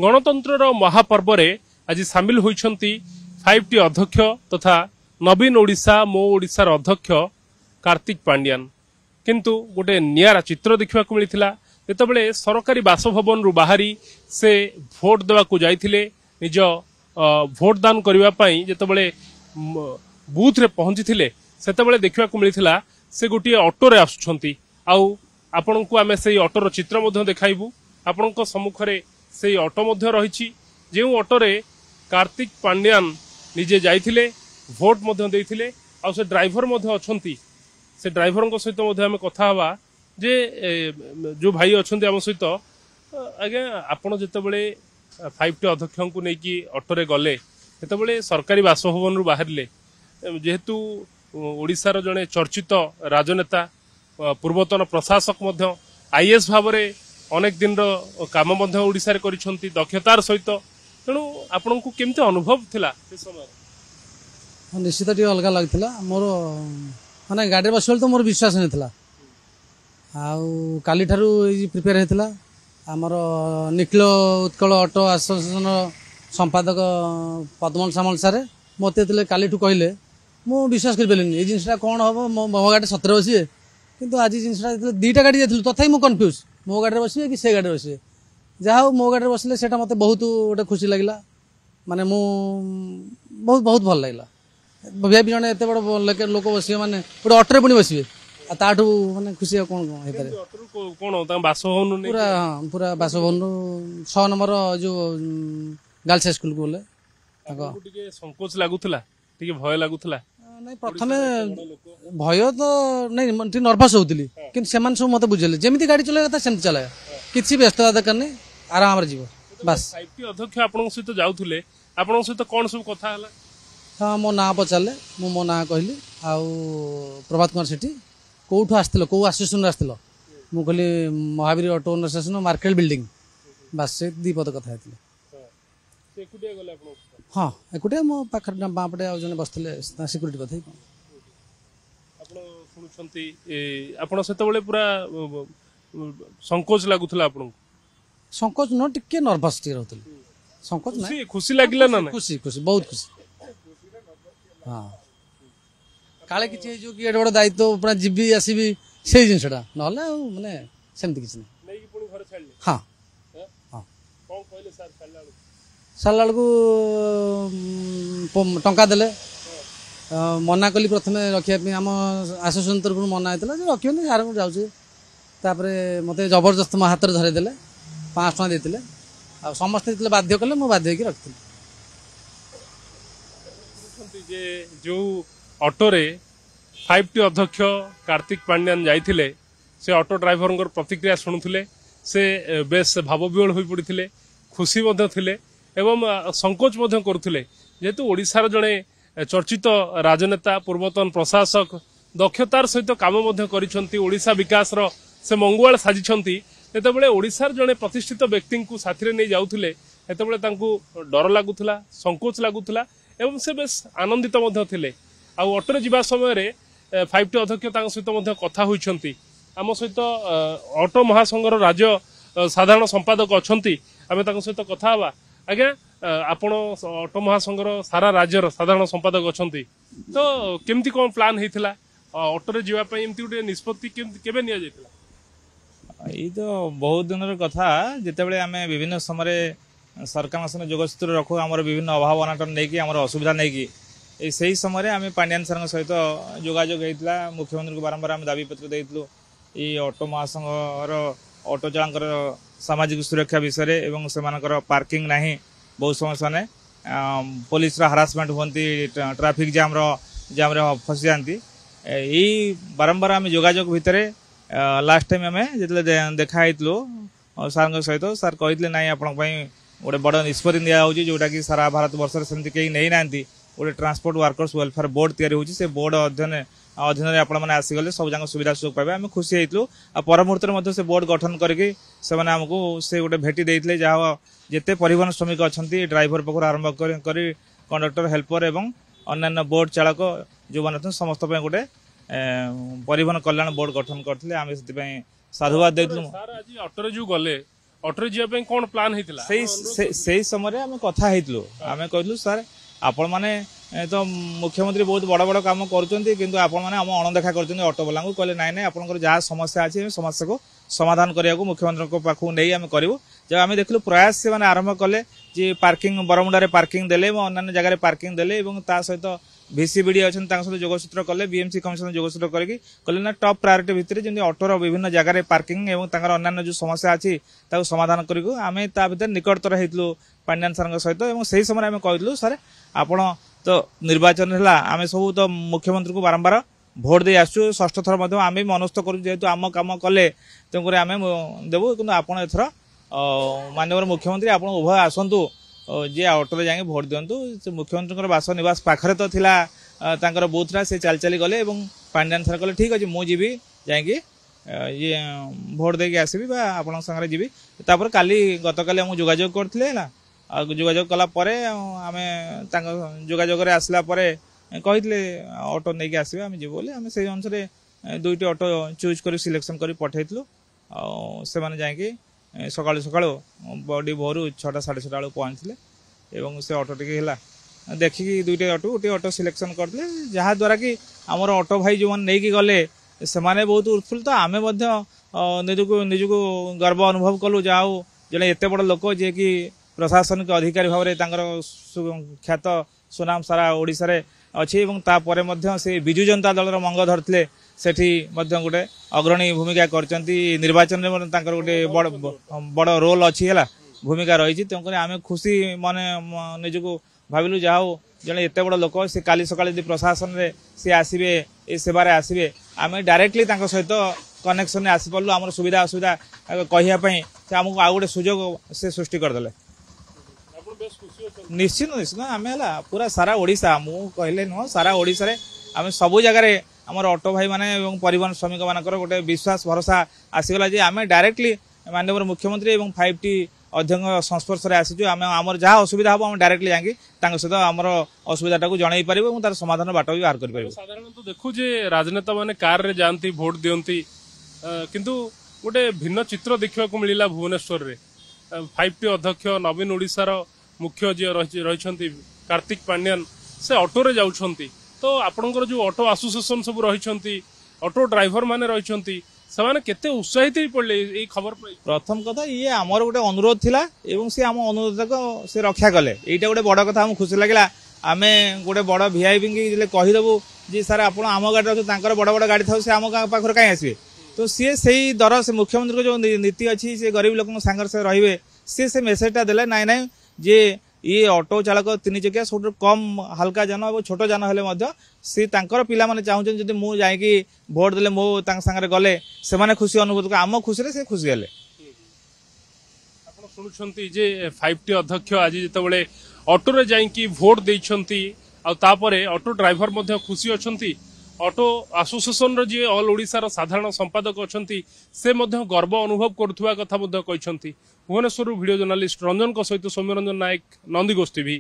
गणतंत्र महापर्व आज सामिल होती 5टी अध्यक्ष तथा नवीन ओडिशा मो ओडिशार अध्यक्ष कार्तिक पांड्यान किंतु गोटे नियारा चित्र देखा मिलता जितेबाला सरकारी बासभवन बाहरी से भोट देवाक जाइथिले निज भोट दान करने जितेबाला बूथ रे पहुंची से देखा मिलता से गोटे ऑटो रे आसुछंती आउ आपण को आमे से ऑटोर चित्र देखाइबू आपण सम्मुखरे से ऑटो रही जो ऑटो रे कार्तिक पांड्यान निजे जाइथिले भोट देइथिले आ से ड्राइवर अच्छी से ड्राइवर सहित आम कथा हवा जे जो भाई अच्छा आम सहित आज्ञा आपड़ जितेबाला 5टी अध्यक्ष को लेकिन ऑटो रे गले जितेबाला सरकारी बासभवन बाहर जेहेतु ओडिशार जड़े चर्चित राजनेता पूर्वतन प्रशासक आईएएस भाव में अनेक दिन काम ओडिशा करिसेंती दक्षतार सहित तेणु आपण को केमती अनुभव थिला से समय निश्चित टी अलग लगता मोर माने गाड़ी बस तो मोर विश्वास नहीं आउ काली ठारू प्रिपेयर होता आमर निखिल उत्कल ऑटो एसोसिएशन संपादक पद्मन सामल सारे मत काली कहले मु विश्वास कर पारे ये जिनसा कौन हम मो गाड़ी सतरे बसिए किंतु आज जिनसा दीटा गाड़ी जाइलु तथापि मु कन्फ्यूज मो गाड़ी बसिए कि से गाड़ी बसिए जहाँ मो गाड़ी बसले से मत बहुत गोटे खुशी लगे माने मु बहुत बहुत भल लगे भाई जन एत बड़ लोक बसिए माने गोटे ऑटो पुणी बसिए ताठू माने खुशी कौन कौन बासभवन पूरा पूरा बासभवन 6 नंबर जो गर्ल्स स्कूल को गले संकोच लगुला भय लगुला नहीं प्रथम भय तो नहीं नर्भस होती कि सब मत बुझे जमी गाड़ी चलाया था सेमती चलाया किसी व्यस्तता दरकार नहीं आराम जीव बस 5टी अध्यक्ष आपण सहित जाउथुले आपण सहित कौन सब कथा हला हाँ मो ना पचारे मो ना कहली आउ प्रभात कुमार सेठी कौटू आसथिल कौ आसोसिएशन आसथिल मु कहली Mahavir auto owner association market building बस से 2 पद कथा हाँ एकुटिया मो पाखर बापटे आ जने बसथिले सिक्यूरिटी कथा आपण सेतबेले पूरा संकोच लागुथला आपण संकोच न टिके नर्वस टी रहथि संकोच ना खुशी लागिला ना खुशी खुशी बहुत खुशी हाँ काले किछि जो कि एडो दायित्व पूरा जीबी आसीबी से जिनसटा नहले माने सेमति किछि नै कि पुणी घर छाडले हाँ हाँ कोन कहले सर छाडला सारा को टंका देले मना कली प्रथम रखापी आम आसोसिएशन तरफ मना होता रखिए यार को जाऊे मत जबरदस्त मो हाथ में धरदेले 500 टଙ୍କା देते आ समस्ते बाध्य कले मुझे बाध्य रखी जो ऑटो रे 5टी अध्यक्ष कार्तिक पांड्यान जाइथिले से ऑटो ड्राइवर प्रतिक्रिया शुणुले से बेस भावविहल हो पड़ते खुशी थिले एवं संकोच करुले जेहेतु ओडिशार जड़े चर्चित राजनेता पूर्वतन प्रशासक दक्षतार सहित काम ओडिशा विकास से मंगुआल साजिछंती जेतेबेले ओडिशार जड़े प्रतिष्ठित व्यक्ति को साथी नहीं जाउथुले हेतेबेले डर लगुला संकोच लगुला एवं से बेस आनंदित थिले आ ऑटो जीवा समय 5टी अध्यक्ष सहित कथा होइछंती आम सहित ऑटो महासंघर राज्य साधारण संपादक अच्छी आम सहित कथा हवा आज्ञा आपण ऑटो महासंघर सारा राज्यर साधारण संपादक अच्छा तो केमती कौन प्लान होता ऑटो रे जीवाई एमती गोटे निष्पत्ति केबे निया जायतिला ये तो बहुत दिन कथा जितेबाला आम विभिन्न समय सरकार सहित जोगसूत्र रखू आम विभिन्न अभाव अनाटन नहीं कि असुविधा नहीं कि से समय आम पांड्यान सर सहित जोगाजोग होता मुख्यमंत्री को बारंबार आम दाबीपत्र देलु ये ऑटो महासंघर ऑटो चालकर सामाजिक सुरक्षा विषय एवं से पार्किंग नहीं बहुत समय से पुलिस हारासमेंट होती ट्रैफिक जाम फसी जाती यही बारंबार आम जोगाजोग भितर लास्ट टाइम आम जो देखाई सार सहित सार कहते ना आपण गोटे बड़ निष्पत्ति दिखाई जोटा कि सारा भारत वर्ष सेमती कहीं नहीं ना गोटे ट्रांसपोर्ट वर्कर्स वेलफेयर बोर्ड तैयारी से बोर्ड अधीन आपण मैंने आसीगले सब जगह सुविधा सुयोग पाइबे आम खुशी होइतलु आ परमुहूर्त में से बोर्ड गठन करके से आमको से गोटे भेटी देते जहाँ जिते परिवहन श्रमिक अच्छा ड्राइवर पाखर आरंभ कर कंडक्टर हेल्पर एवं अन्य बोर्ड चालक जो मैंने समस्त गोटे परिवहन कल्याण बोर्ड गठन करते आम से साधुवाद देलु सर आज ऑटो जो गले ଅଟୋରେ ଯିବା ପାଇଁ କଣ ପ୍ଲାନ୍ ହେଇଥିଲା? ସେଇ ସମୟରେ ଆମେ କଥା ହେଇଥିଲୁ, ଆମେ କହିଲୁ ସାର୍ ଆପଣ ମାନେ ତ ମୁଖ୍ୟମନ୍ତ୍ରୀ ବହୁତ ବଡ ବଡ କାମ କରୁଛନ୍ତି କିନ୍ତୁ ଆପଣ ମାନେ ଆମ ଅଣଦେଖା କରୁଛନ୍ତି ଅଟୋ ବାଲାଙ୍କୁ। କହିଲେ ନାଇଁ ନାଇଁ ଆପଣଙ୍କର ଯାହା ସମସ୍ୟା ଅଛି ସମସ୍ୟାକୁ ସମାଧାନ କରିବାକୁ ମୁଖ୍ୟମନ୍ତ୍ରୀଙ୍କ ପାଖକୁ ନେଇ ଆମେ କରିବୁ। ଯେବେ ଆମେ ଦେଖିଲୁ ପ୍ରୟାସ ସେମାନେ ଆରମ୍ଭ କଲେ ଯେ ପାର୍କିଂ ବରମୁଣ୍ଡାରେ ପାର୍କିଂ ଦେଲେ ଏବଂ ଅନ୍ୟାନ୍ୟ ଜାଗାରେ ପାର୍କିଂ ଦେଲେ ଏବଂ ତା ସହିତ ଭିସିବିଡି ଅଛନ୍ତି ତାଙ୍କ ସହିତ ଯୋଗସୂତ୍ର କଲେ, ବିଏମସି କମିଶନ ଯୋଗସୂତ୍ର କରିକି କହିଲେ ନା ଟପ୍ ପ୍ରାୟୋରିଟି ଭିତରେ ଯେମିତି ଅଟୋର ବିଭିନ୍ନ ଜାଗାରେ ପାର୍କିଂ ଏବଂ ତାଙ୍କର ଅନ୍ୟାନ୍ୟ ଯୋଉ ସମସ୍ୟା ଅଛି ତାକୁ ସମାଧାନ କରିବୁ। ଆମେ ତା ଭିତରେ ନିକଟତର ହେଇଥିଲୁ ପାଣ୍ଡିଆନ ସାର୍ଙ୍କ ସହିତ ଏବଂ ସେହି ସମୟରେ ଆମେ କହିଥିଲୁ ସାର୍ ଆପଣ ତ ନିର୍ବାଚନ ହେଲା ଆମେ ସବୁ ତ ମୁଖ୍ୟମନ୍ତ୍ରୀଙ୍କୁ ବାରମ୍ବାର ଭୋଟ ଦେଇ ଆସୁଛୁ, ଷଷ୍ଠ ଥର ମଧ୍ୟ ଆମେ ବି ମନସ୍ଥ କରୁଛୁ ଯେହେତୁ ଆମ କାମ କଲେ ତେଣୁକରି ଆମେ ଦେବୁ, କିନ୍ତୁ ଆପଣ ଏଥର ମାନ୍ୟବର ମୁଖ୍ୟମନ୍ତ୍ରୀ ଆପଣ ଉଭୟ ଆସନ୍ତୁ ଯିଏ ଅଟୋରେ ଯାଇକି ଭୋଟ ଦିଅନ୍ତୁ। ସେ ମୁଖ୍ୟମନ୍ତ୍ରୀଙ୍କର ବାସନିବାସ ପାଖରେ ତ ଥିଲା ତାଙ୍କର ବୁଥଟା, ସେ ଚାଲି ଚାଲି ଗଲେ ଏବଂ ପାଣ୍ଡିଆନ ସାର୍ କହିଲେ ଠିକ୍ ଅଛି ମୁଁ ଯିବି ଯାଇକି ଇଏ ଭୋଟ ଦେଇକି ଆସିବି ବା ଆପଣଙ୍କ ସାଙ୍ଗରେ ଯିବି। ତାପରେ ଗତକାଲି ଆମକୁ ଯୋଗାଯୋଗ କରିଥିଲେ ହେଲା, ଆଉ ଯୋଗାଯୋଗ କଲା ପରେ ଆମେ ତାଙ୍କ ଯୋଗାଯୋଗରେ ଆସିଲା ପରେ କହିଥିଲେ ଅଟୋ ନେଇକି ଆସିବେ ଆମେ ଯିବୁ ବୋଲି। ଆମେ ସେଇ ଅନୁସାରେ 2ଟି ଅଟୋ ଚୁଜ୍ କରି ସିଲେକ୍ସନ କରି ପଠାଇଥିଲୁ। ଆଉ ସେମାନେ ଯାଇକି ସକାଳୁ ସକାଳୁ ବଡି ଭୋରୁ 6ଟା 6:30 ବେଳକୁ ପହଞ୍ଚିଥିଲେ ଏବଂ ସେ ଅଟୋ ଟିକେ ହେଲା ଦେଖିକି 2ଟି ଅଟୋ ଗୋଟିଏ ଅଟୋ ସିଲେକ୍ସନ କରିଥିଲେ, ଯାହାଦ୍ୱାରା କି ଆମର ଅଟୋ ଭାଇ ଯେଉଁମାନେ ନେଇକି ଗଲେ ସେମାନେ ବହୁତ ଉତ୍ଫୁଲ୍ଲିତ, ଆମେ ମଧ୍ୟ ନିଜକୁ ଗର୍ବ ଅନୁଭବ କଲୁ ଯାହା ହଉ ଜଣେ ଏତେ ବଡ଼ ଲୋକ ଯିଏକି ପ୍ରଶାସନିକ ଅଧିକାରୀ ଭାବରେ ତାଙ୍କର ଖ୍ୟାତ ସୁନାମ ସାରା ଓଡ଼ିଶାରେ ଅଛି ଏବଂ ତାପରେ ମଧ୍ୟ ସେ ବିଜୁ ଜନତା ଦଳର ମଙ୍ଗ ଧରିଥିଲେ, ସେଠି ମଧ୍ୟ ଗୋଟେ ଅଗ୍ରଣୀ ଭୂମିକା କରିଛନ୍ତି ନିର୍ବାଚନରେ ମଧ୍ୟ ତାଙ୍କର ଗୋଟେ ବଡ଼ ରୋଲ ଅଛି ହେଲା ଭୂମିକା ରହିଛି। ତେଣୁକରି ଆମେ ଖୁସି ମନେ ନିଜକୁ ଭାବିଲୁ ଯାହା ହଉ ଜଣେ ଏତେ ବଡ଼ ଲୋକ ସେ କାଲି ସକାଳେ ଯଦି ପ୍ରଶାସନରେ ସେ ଆସିବେ ଏ ସେବାରେ ଆସିବେ ଆମେ ଡାଇରେକ୍ଟଲି ତାଙ୍କ ସହିତ କନେକ୍ସନରେ ଆସିପାରିଲୁ, ଆମର ସୁବିଧା ଅସୁବିଧା କହିବା ପାଇଁ ସେ ଆମକୁ ଆଉ ଗୋଟେ ସୁଯୋଗ ସେ ସୃଷ୍ଟି କରିଦେଲେ। ନିଶ୍ଚିତ ନିଶ୍ଚିତ ଆମେ ହେଲା ପୁରା ସାରା ଓଡ଼ିଶା ମୁଁ କହିଲେ ନୁହଁ ସାରା ଓଡ଼ିଶାରେ ଆମେ ସବୁ ଜାଗାରେ ଆମର ଅଟୋ ଭାଇ ମାନେ ଏବଂ ପରିବହନ ଶ୍ରମିକ ମାନଙ୍କର ଗୋଟେ ବିଶ୍ୱାସ ଭରସା ଆସିଗଲା ଯେ ଆମେ ଡାଇରେକ୍ଟଲି ମାନ୍ୟବର ମୁଖ୍ୟମନ୍ତ୍ରୀ ଏବଂ 5T ଅଧ୍ୟକ୍ଷ ସଂସ୍ପର୍ଶରେ ଆସିଛୁ। ଆମେ ଆମର ଯାହା ଅସୁବିଧା ହବ ଆମେ ଡାଇରେକ୍ଟଲି ଯାଇକି ତାଙ୍କ ସହିତ ଆମର ଅସୁବିଧାଟାକୁ ଜଣାଇ ପାରିବୁ ଏବଂ ତାର ସମାଧାନ ବାଟ ବି ବାହାର କରିପାରିବୁ। ସାଧାରଣତଃ ଦେଖୁ ଯେ ରାଜନେତା ମାନେ କାରରେ ଯାଆନ୍ତି ଭୋଟ ଦିଅନ୍ତି, କିନ୍ତୁ ଗୋଟେ ଭିନ୍ନ ଚିତ୍ର ଦେଖିବାକୁ ମିଳିଲା ଭୁବନେଶ୍ୱରରେ। 5T ଅଧ୍ୟକ୍ଷ ନବୀନ ଓଡ଼ିଶାର ମୁଖ୍ୟ ଯିଏ ରହିଛନ୍ତି କାର୍ତ୍ତିକ ପାଣ୍ଡିଆନ ସେ ଅଟୋରେ ଯାଉଛନ୍ତି, ତ ଆପଣଙ୍କର ଯୋଉ ଅଟୋ ଆସୋସିଏସନ ସବୁ ରହିଛନ୍ତି ଅଟୋ ଡ୍ରାଇଭର ମାନେ ରହିଛନ୍ତି ସେମାନେ କେତେ ଉତ୍ସାହିତ ପଡିଲେ ଏଇ ଖବର ପାଇ? ପ୍ରଥମ କଥା ଇଏ ଆମର ଗୋଟେ ଅନୁରୋଧ ଥିଲା ଏବଂ ସେ ଆମ ଅନୁରୋଧକୁ ସେ ରକ୍ଷା କଲେ, ଏଇଟା ଗୋଟେ ବଡ କଥା ଆମକୁ ଖୁସି ଲାଗିଲା। ଆମେ ଗୋଟେ ବଡ ଭିଆଇପି କହିଦେବୁ ଯେ ସାର୍ ଆପଣ ଆମ ଗାଡିରେ ଅଛନ୍ତି ତାଙ୍କର ବଡ ବଡ ଗାଡି ଥାଉ ସେ ଆମ ପାଖରେ କାହିଁ ଆସିବେ, ତ ସିଏ ସେଇ ଦର ସେ ମୁଖ୍ୟମନ୍ତ୍ରୀଙ୍କ ଯୋଉ ନୀତି ଅଛି ସେ ଗରିବ ଲୋକଙ୍କ ସାଙ୍ଗରେ ସେ ରହିବେ ସିଏ ସେ ମେସେଜଟା ଦେଲେ ନାଇଁ ନାଇଁ ଯେ ଇଏ ଅଟୋ ଚାଳକ 3 ଚକିଆ ସବୁଠୁ କମ୍ ହାଲକା ଯାନ ଏବଂ ଛୋଟ ଯାନ ହେଲେ ମଧ୍ୟ ସେ ତାଙ୍କର ପିଲାମାନେ ଚାହୁଁଛନ୍ତି ଯଦି ମୁଁ ଯାଇକି ଭୋଟ ଦେଲେ ମୁଁ ତାଙ୍କ ସାଙ୍ଗରେ ଗଲେ ସେମାନେ ଖୁସି ଅନୁଭୂତ ଆମ ଖୁସିରେ ସେ ଖୁସି ହେଲେ। ଆପଣ ଶୁଣୁଛନ୍ତି ଯେ 5T ଅଧ୍ୟକ୍ଷ ଆଜି ଯେତେବେଳେ ଅଟୋରେ ଯାଇକି ଭୋଟ ଦେଇଛନ୍ତି ଆଉ ତାପରେ ଅଟୋ ଡ୍ରାଇଭର ମଧ୍ୟ ଖୁସି ଅଛନ୍ତି। ଅଟୋ ଆସୋସିଏସନର ଯିଏ ଅଲ୍ ଓଡ଼ିଶାର ସାଧାରଣ ସମ୍ପାଦକ ଅଛନ୍ତି ସେ ମଧ୍ୟ ଗର୍ବ ଅନୁଭବ କରୁଥିବା କଥା ମଧ୍ୟ କହିଛନ୍ତି। ଭୁବନେଶ୍ୱରରୁ ଭିଡ଼ିଓ ଜର୍ଣ୍ଣାଲିଷ୍ଟ ରଞ୍ଜନଙ୍କ ସହିତ ସୌମ୍ୟରଞ୍ଜନ ନାୟକ, ନନ୍ଦିଘୋଷ ଟିଭି।